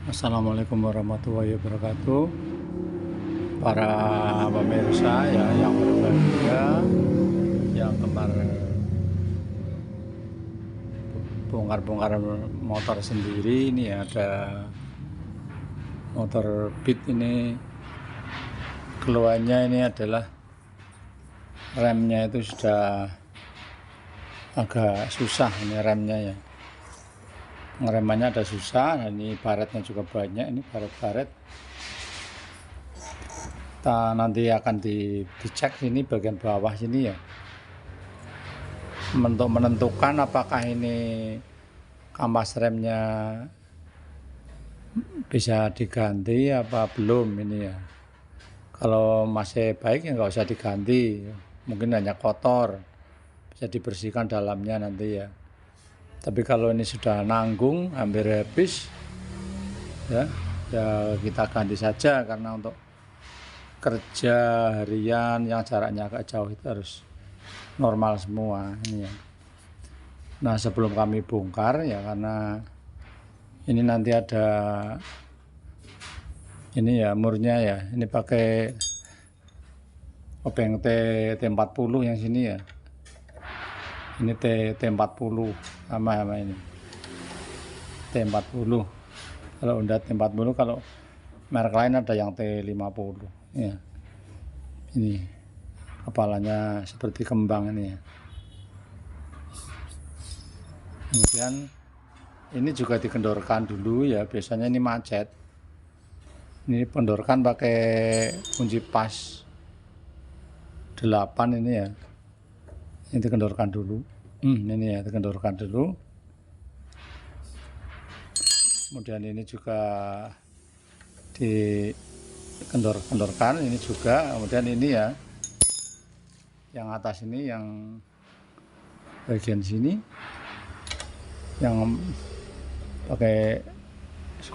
Assalamualaikum warahmatullahi wabarakatuh. Para pemirsa ya yang berbahagia, yang gemar bongkar-bongkar motor sendiri, ini ada motor Beat ini. Keluhannya ini adalah remnya itu sudah agak susah, ini remnya ya. Ngeremannya ada susah. Ini baretnya juga banyak, ini baret-baret. Nanti akan dicek sini bagian bawah sini ya, untuk menentukan apakah ini kampas remnya bisa diganti apa belum ini ya. Kalau masih baik ya nggak usah diganti, mungkin hanya kotor, bisa dibersihkan dalamnya nanti ya. Tapi kalau ini sudah nanggung hampir habis ya kita ganti saja, karena untuk kerja harian yang jaraknya agak jauh itu harus normal semua ini ya. Nah, sebelum kami bongkar ya, karena ini nanti ada ini ya murnya ya, ini pakai obeng T40 yang sini ya, ini T40 sama ini T40. Kalau Honda T40, kalau merek lain ada yang T50 ya. Ini kepalanya seperti kembang ini ya. Kemudian ini juga dikendorkan dulu ya, biasanya ini macet. Ini pendorkan pakai kunci pas 8 ini ya. Ini dikendorkan dulu. Ini ya, dikendorkan dulu. Kemudian ini juga dikendorkan ini juga. Kemudian ini ya, yang atas ini, yang bagian sini, yang pakai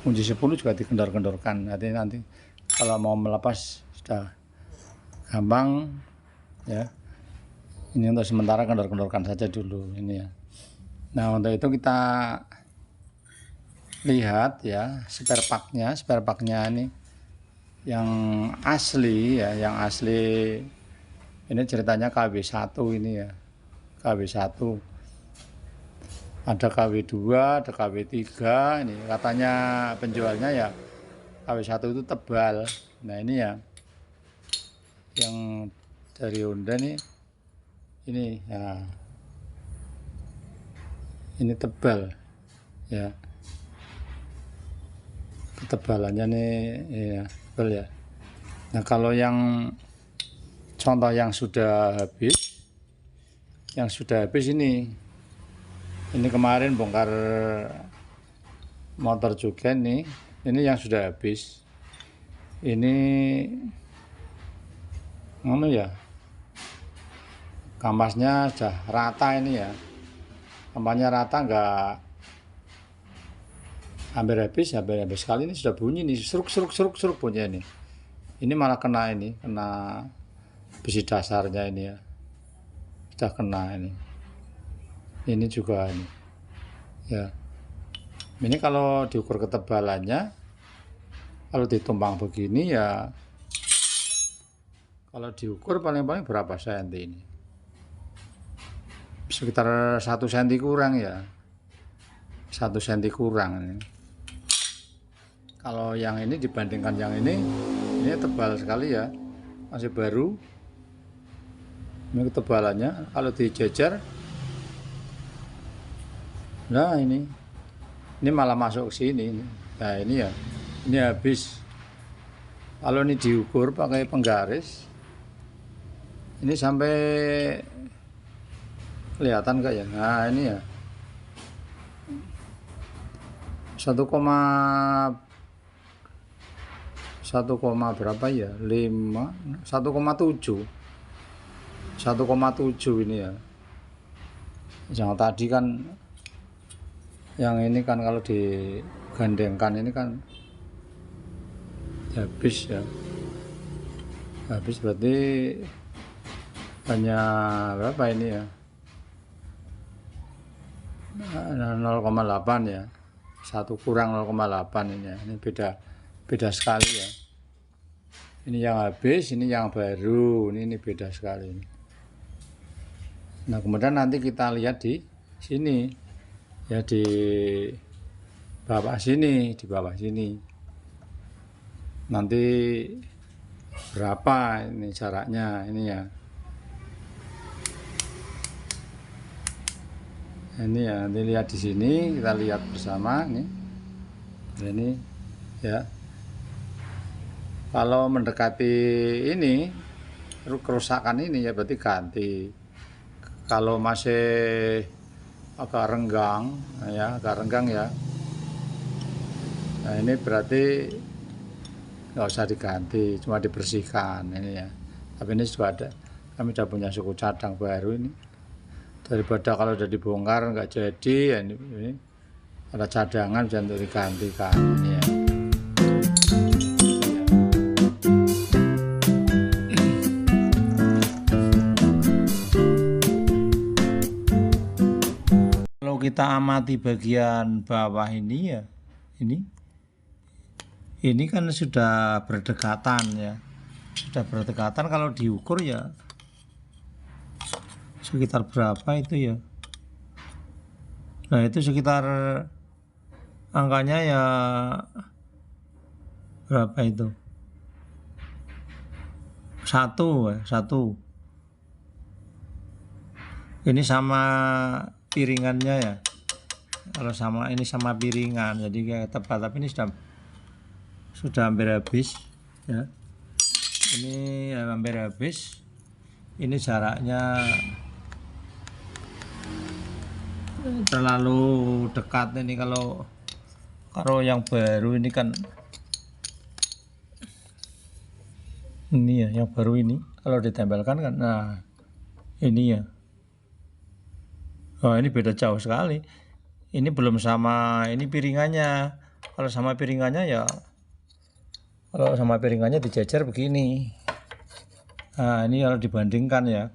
kunci 10 juga dikendor-kendorkan. Nanti kalau mau melepas sudah gampang ya. Ini untuk sementara kendor-kendorkan saja dulu ini ya. Nah, untuk itu kita lihat ya spare partnya ini yang asli ya, yang asli ini ceritanya KW1 ini ya, KW1. Ada KW2, ada KW3, ini katanya penjualnya ya KW1 itu tebal. Nah, ini ya yang dari Honda nih, ini ya, ini tebal ya, ketebalannya nih ya, tebal ya. Nah, kalau yang contoh yang sudah habis ini kemarin bongkar motor juga nih, ini yang sudah habis. Ini mana ya, kampasnya sudah rata ini ya, kampasnya rata, enggak hampir habis sekali. Ini sudah bunyi nih, seruk bunyi ini malah kena besi dasarnya ini ya, sudah kena ini juga ini ya. Ini kalau diukur ketebalannya, kalau ditumpang begini ya, kalau diukur paling-paling berapa senti ini, sekitar 1 senti kurang ya, 1 senti kurang ini. Kalau yang ini dibandingkan yang ini tebal sekali ya, masih baru. Ini ketebalannya kalau dijejer, nah ini malah masuk ke sini. Nah, ini ya, ini habis. Kalau ini diukur pakai penggaris, ini sampai kelihatan enggak ya? Nah, ini ya 1, berapa ya, 1,7 ini ya. Yang tadi kan, yang ini kan kalau digandengkan ini kan habis ya, habis berarti hanya berapa ini ya, 0,8 ya. 1 kurang 0,8 ini ya. Ini beda sekali ya. Ini yang habis, ini yang baru. Ini beda sekali. Nah, kemudian nanti kita lihat di sini ya, di bawah sini, nanti berapa ini jaraknya ini ya. Ini ya, nanti lihat di sini, kita lihat bersama nih. Ini ya. Kalau mendekati ini kerusakan ini ya berarti ganti. Kalau masih agak renggang ya, nah ini berarti nggak usah diganti, cuma dibersihkan ini ya. Tapi ini sudah ada, kami sudah punya suku cadang baru ini. Daripada kalau udah dibongkar nggak jadi ya, ini ada cadangan bisa untuk digantikan ini ya. Kalau kita amati bagian bawah ini ya, ini kan sudah berdekatan ya, kalau diukur ya sekitar berapa itu ya. Nah itu sekitar angkanya ya berapa itu, 1. Ini sama piringannya ya, kalau sama ini sama piringan jadi kayak tepat, tapi ini sudah hampir habis ya. Ini hampir habis. Ini jaraknya terlalu dekat ini. Kalau yang baru ini kan ini ya, yang baru ini kalau ditempelkan kan, nah ini ya. Oh, ini beda jauh sekali. Ini belum sama ini piringannya. Kalau sama piringannya ya, dijejer begini. Nah ini kalau dibandingkan ya,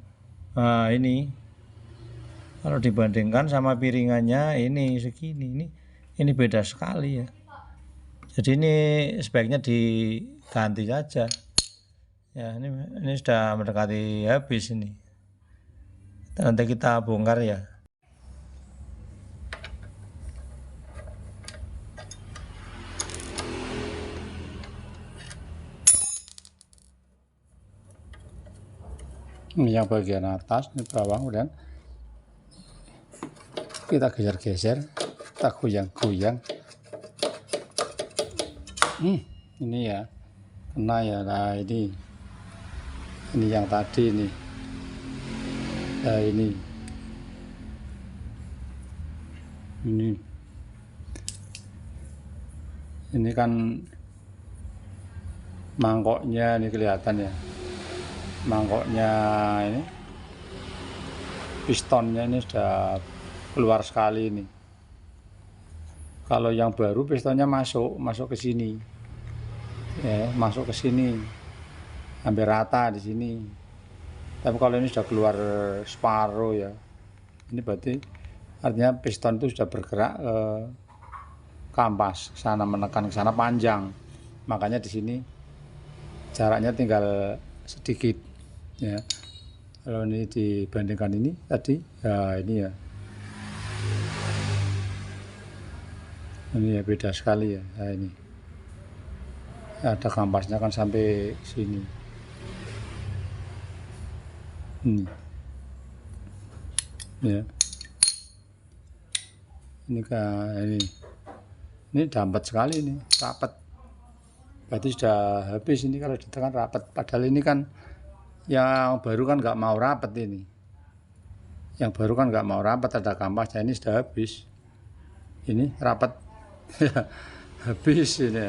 nah ini kalau dibandingkan sama piringannya ini segini, ini beda sekali ya. Jadi ini sebaiknya diganti saja ya. Ini sudah mendekati habis ini, nanti kita bongkar ya. Ini yang bagian atas, ini bawah, kemudian kita geser-geser, kita goyang-goyang. Ini ya, kena ya. Nah ini yang tadi nih. Nah ini kan mangkoknya, ini kelihatan ya. Mangkoknya ini, pistonnya ini sudah keluar sekali ini. Kalau yang baru pistonnya masuk ke sini ya, masuk ke sini hampir rata di sini. Tapi kalau ini sudah keluar separuh ya, ini berarti artinya piston itu sudah bergerak ke kampas sana, menekan ke sana panjang. Makanya di sini jaraknya tinggal sedikit ya. Kalau ini dibandingkan ini tadi ya, ini ya beda sekali ya. Nah ini ada kampasnya kan sampai sini. Ya ini dampet sekali, ini rapat, berarti sudah habis ini. Kalau ditekan rapat, padahal ini kan yang baru kan nggak mau rapat ini. Yang baru kan nggak mau rapat, ada kampasnya. Ini sudah habis. Ini rapat habis ini.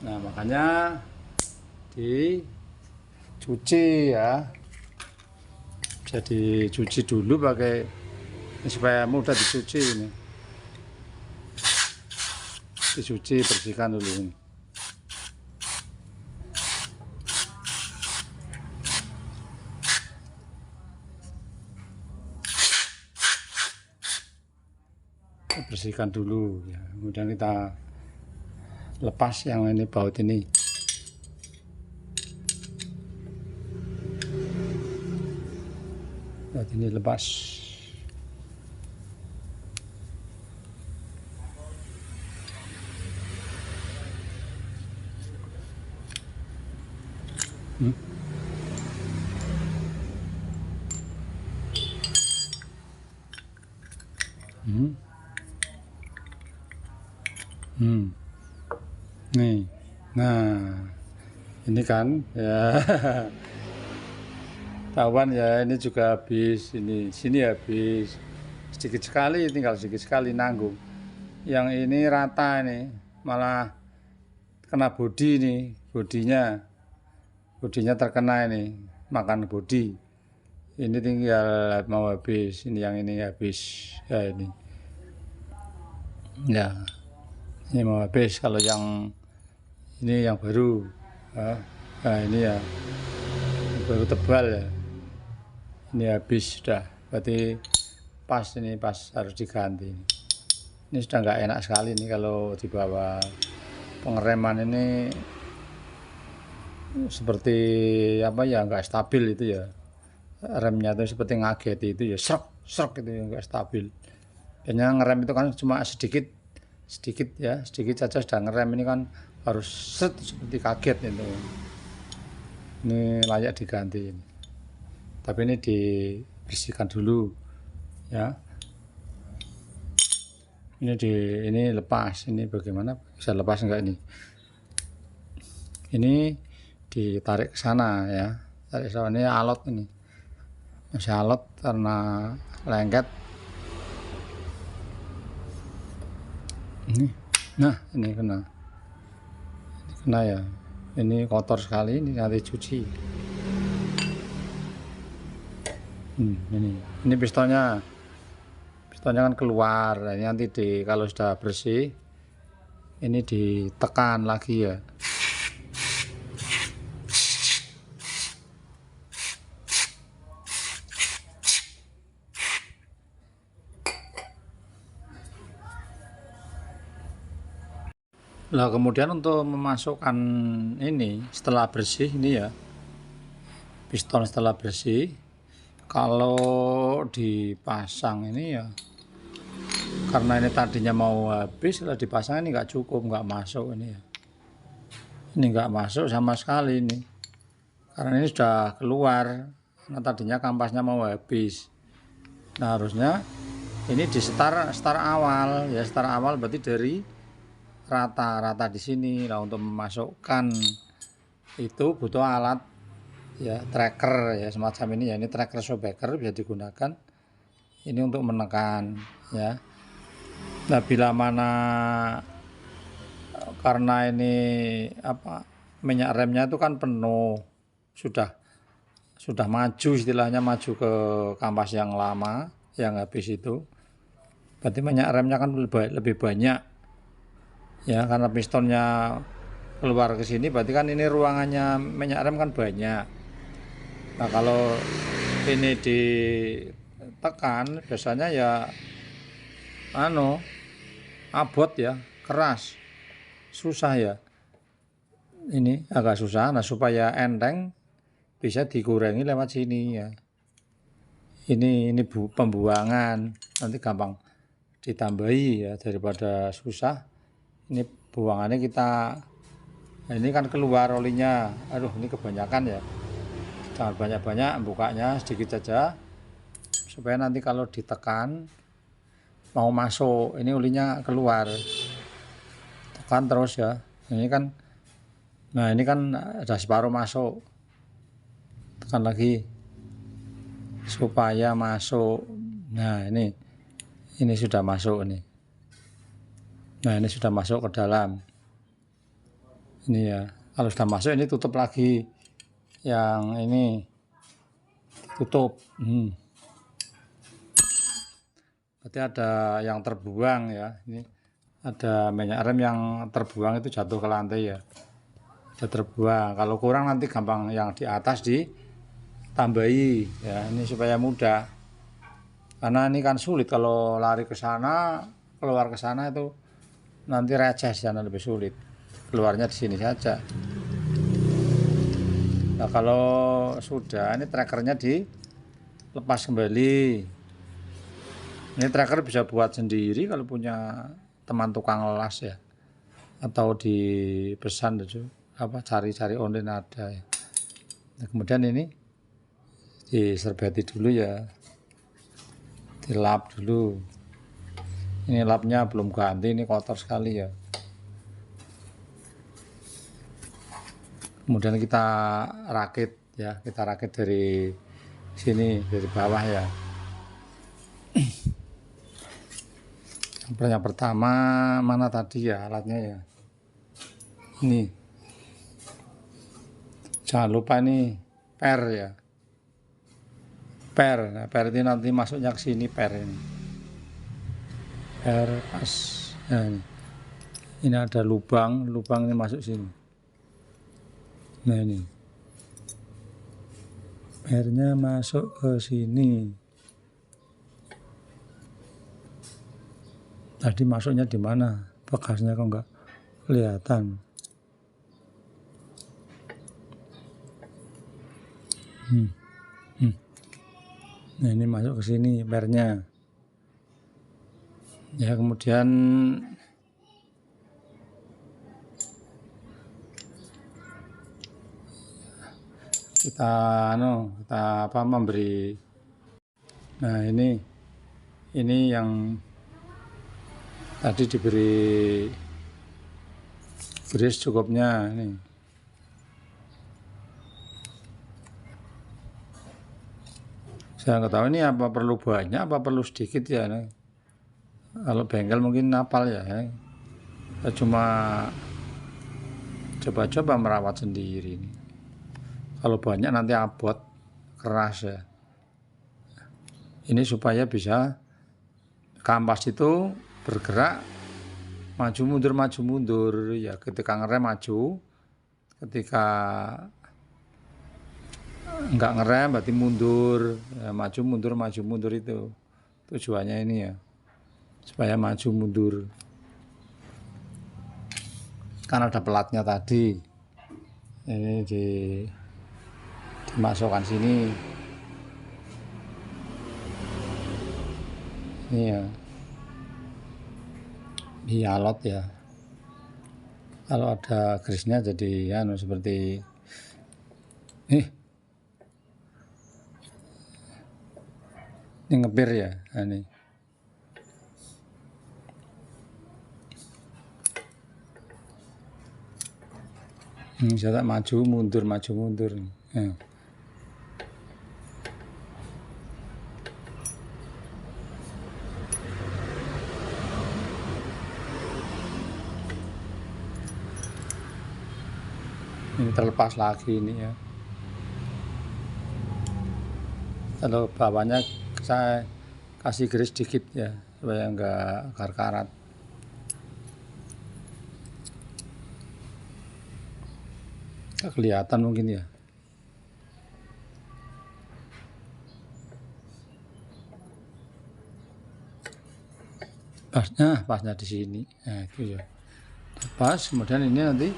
Nah makanya dicuci ya. Bisa dicuci dulu pakai ini supaya mudah dicuci ini. Dicuci, bersihkan dulu ini. bersihkan dulu ya. Kemudian kita lepas yang ini baut ini. Baut ini lepas. Nih, nah ini kan ya tahuan ya, ini juga habis, ini sini habis sedikit sekali, tinggal sedikit sekali nanggung. Yang ini rata nih, malah kena bodi nih, bodinya terkena ini, makan bodi. Ini tinggal mau habis, ini yang ini habis ya ini. Ya, ini mau habis. Kalau yang ini yang baru, nah ini ya baru tebal ya, ini habis sudah, berarti pas, ini pas harus diganti. Ini sudah nggak enak sekali nih kalau di bawah pengereman ini, seperti apa ya, nggak stabil itu ya, remnya itu seperti ngageti itu ya, serak itu ya, nggak stabil. Biasanya ngerem itu kan cuma sedikit ya, sedikit saja sudah ngerem, ini kan harus seperti kaget itu. Ini layak diganti ini. Tapi ini dibersihkan dulu ya. Ini lepas, ini bagaimana bisa lepas enggak ini? Ini ditarik ke sana ya, tarik ke sana. Ini alot, ini masih alot karena lengket. Ini, nah ini kena ya, ini kotor sekali, ini nanti cuci. Ini pistonnya kan keluar. Ini nanti kalau sudah bersih, ini ditekan lagi ya. Nah, kemudian untuk memasukkan ini setelah bersih ini ya, piston setelah bersih, kalau dipasang ini ya, karena ini tadinya mau habis, setelah dipasang ini nggak cukup, nggak masuk ini ya. Ini nggak masuk sama sekali ini, karena ini sudah keluar, karena tadinya kampasnya mau habis. Nah, harusnya ini di start awal ya, start awal berarti dari rata di sini. Nah, untuk memasukkan itu butuh alat ya, tracker ya, semacam ini ya. Ini tracker Shoebaker bisa digunakan ini untuk menekan ya. Nah, bila mana karena ini apa, minyak remnya itu kan penuh, sudah maju, istilahnya maju ke kampas yang lama yang habis itu, berarti minyak remnya kan lebih banyak ya, karena pistonnya keluar ke sini, berarti kan ini ruangannya minyak rem kan banyak. Nah, kalau ini ditekan biasanya ya abot ya, keras, susah ya, ini agak susah. Nah, supaya enteng bisa dikurangi lewat sini ya. Ini pembuangan, nanti gampang ditambahi ya, daripada susah. Ini buangannya kita, nah ini kan keluar olinya, aduh ini kebanyakan ya, jangan banyak-banyak, bukanya sedikit saja supaya nanti kalau ditekan mau masuk, ini olinya keluar, tekan terus ya. Ini kan, nah ini kan ada separuh masuk, tekan lagi supaya masuk. Nah, ini sudah masuk ini. Nah, ini sudah masuk ke dalam. Ini ya, kalau sudah masuk ini tutup lagi. Yang ini tutup. Berarti ada yang terbuang ya. Ini ada minyak rem yang terbuang, itu jatuh ke lantai ya. Sudah terbuang. Kalau kurang nanti gampang yang di atas ditambahi ya. Ini supaya mudah. Karena ini kan sulit kalau lari ke sana, keluar ke sana itu nanti receh di sana, lebih sulit. Keluarnya di sini saja. Nah, kalau sudah, ini trackernya dilepas kembali. Ini tracker bisa buat sendiri kalau punya teman tukang las ya, atau dipesan itu cari online ada ya. Nah, kemudian ini diserbeti dulu ya, dilap dulu. Ini lapnya belum ganti, ini kotor sekali ya. Kemudian kita rakit ya, kita rakit dari sini, dari bawah ya. Yang pertama mana tadi ya alatnya ya, ini jangan lupa ini per ya, per. Nah, per ini nanti masuknya ke sini, per ini, per pas. Nah, ini ada lubang ini masuk sini. Nah, ini pernya masuk ke sini. Tadi masuknya di mana? Bekasnya kok nggak kelihatan. Nah, ini masuk ke sini pernya. Ya, kemudian kita memberi. Nah, ini yang tadi diberi grease cukupnya ini. Saya nggak tahu ini apa perlu banyak apa perlu sedikit ya. Nah, kalau bengkel mungkin napal ya. Saya cuma coba-coba merawat sendiri. Kalau banyak nanti abot, keras ya. Ini supaya bisa kampas itu bergerak maju mundur ya, ketika ngerem maju, ketika enggak ngerem berarti mundur ya, maju mundur itu tujuannya ini ya, supaya maju mundur. Kan ada pelatnya tadi, ini dimasukkan sini ini ya, dialot ya. Kalau ada grease-nya jadi seperti ini ngebir ya, ini. Saya maju mundur. Ya. Ini terlepas lagi ini ya. Kalau bawahnya saya kasih grease dikit ya, supaya enggak karat. Nggak kelihatan mungkin ya. Pasnya di sini. Nah, itu ya. Pas, kemudian ini nanti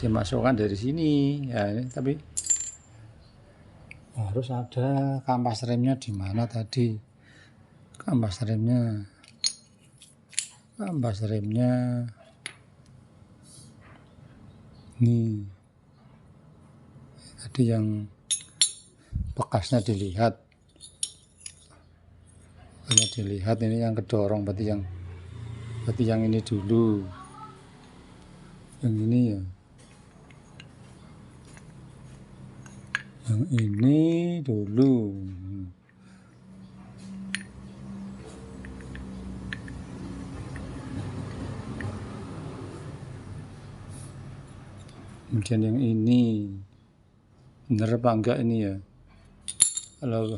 dimasukkan dari sini ya, ini tapi harus ada kampas remnya di mana tadi. Kampas remnya ini tadi yang bekasnya dilihat ini yang kedorong, berarti yang ini dulu, yang ini ya, yang ini dulu. Kemudian yang ini bener apa enggak ini ya, kalau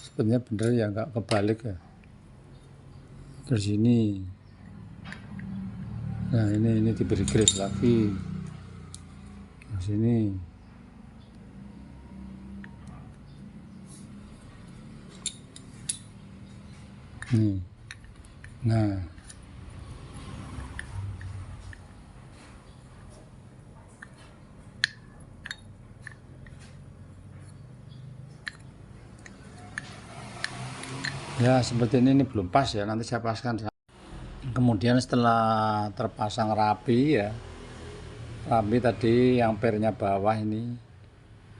sebenarnya bener ya, enggak kebalik ya, terus ini. Nah, ini diberi grease lagi di sini. nih. Nah, ya seperti ini belum pas ya, nanti saya paskan. Kemudian setelah terpasang rapi ya, rapi tadi yang pernya bawah ini,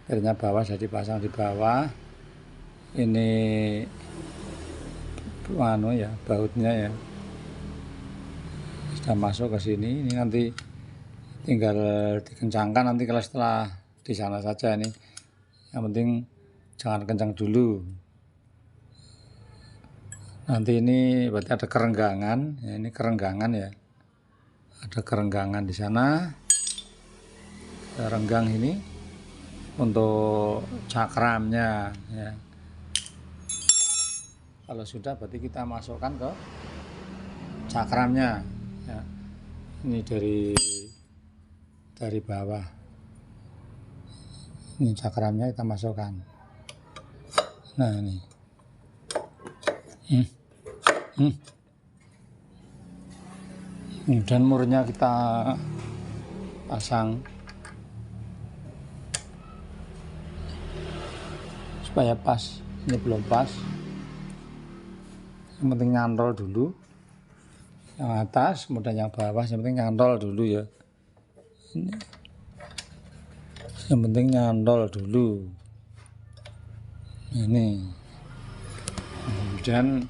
pernya bawah jadi pasang di bawah. Ini ya bautnya ya sudah masuk ke sini. Ini nanti tinggal dikencangkan nanti kalau setelah di sana saja. Ini yang penting jangan kencang dulu. Nanti ini berarti ada kerenggangan ya, ini kerenggangan ya, ada kerenggangan di sana, ada renggang ini untuk cakramnya ya. Kalau sudah berarti kita masukkan ke cakramnya ya. Ini dari bawah, ini cakramnya kita masukkan. Nah ini dan murnya kita pasang supaya pas. Ini belum pas, yang penting nyantol dulu yang atas, kemudian yang bawah yang penting nyantol dulu ya. Ini yang penting nyantol dulu ini, kemudian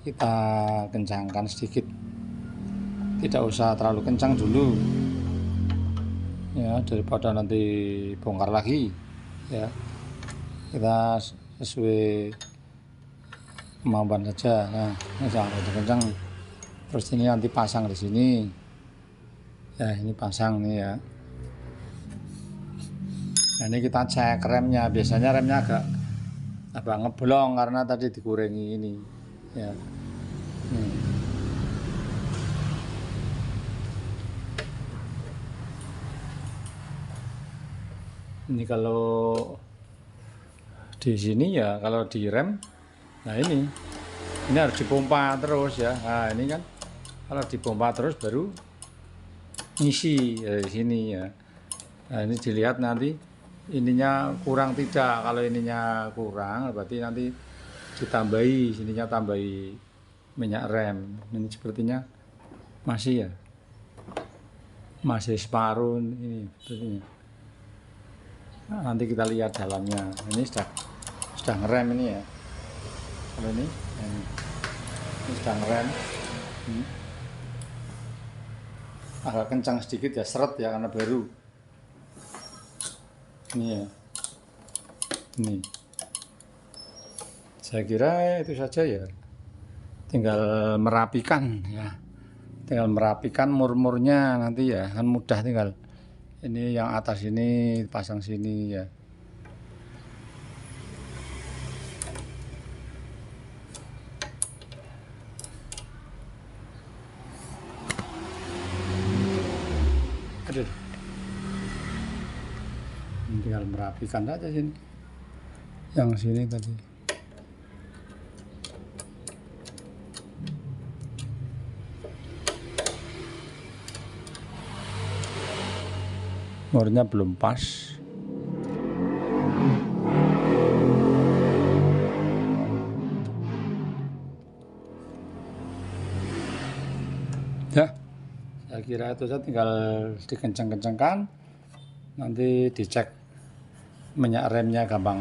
kita kencangkan sedikit, tidak usah terlalu kencang dulu ya, daripada nanti bongkar lagi ya. Kita sesuai kemampuan saja. Nah, ini jangan terlalu kencang. Terus ini nanti pasang di sini ya, ini pasang nih ya. Nah, ini kita cek remnya, biasanya remnya agak ngeblong karena tadi dikurangi ini ya. Ini kalau di sini ya, kalau di rem, nah ini harus dipompa terus ya. Nah ini kan kalau dipompa terus baru ngisi dari sini ya. Nah ini dilihat nanti ininya kurang tidak. Kalau ininya kurang berarti nanti ditambahi, sininya tambahi minyak rem. Ini sepertinya masih ya, masih separuh ini sepertinya. Nah, nanti kita lihat dalamnya. Ini sudah ngerem ini ya. Kalau ini sudah ngerem. Agak kencang sedikit ya, seret ya karena baru. Ini ya. Ini. Saya kira itu saja ya. Tinggal merapikan ya. Tinggal merapikan mur-murnya nanti ya, kan mudah tinggal. Ini yang atas ini pasang sini ya. Aduh. Tinggal merapikan saja sini. Yang sini tadi. Murnya belum pas. Ya, saya kira itu saja, tinggal dikencang-kencangkan. Nanti dicek minyak remnya gampang.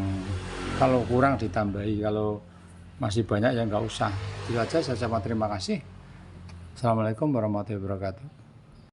Kalau kurang ditambahi, kalau masih banyak ya nggak usah. Itu saja, saya ucapkan terima kasih. Assalamualaikum warahmatullahi wabarakatuh.